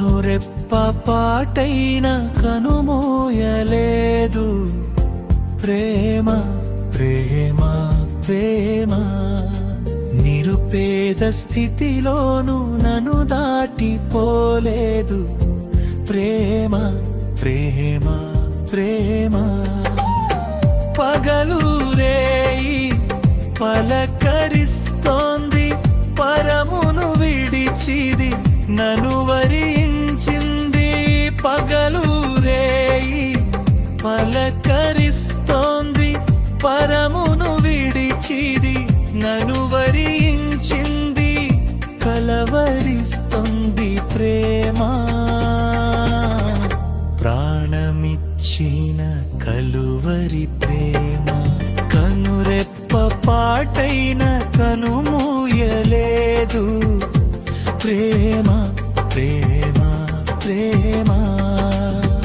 కనురెప్ప పాటైన కనుమూయలేదు. ప్రేమ ప్రేమ ప్రేమ నిరుపేద స్థితిలోనూ నన్ను దాటిపోలేదు. ప్రేమ ప్రేమ ప్రేమ పగలు రేయి పలకరిస్తోంది, పరమును విడిచిది నన్ను వరించింది. పగలు రేయి పలకరిస్తోంది, పరమును విడిచిది నన్ను వరించింది. కలవరిస్తుంది ప్రేమ, ప్రాణమిచ్చిన కలువరి ప్రేమ. కనురెప్ప పాటైన కనుమూయలేదు. ప్రేమ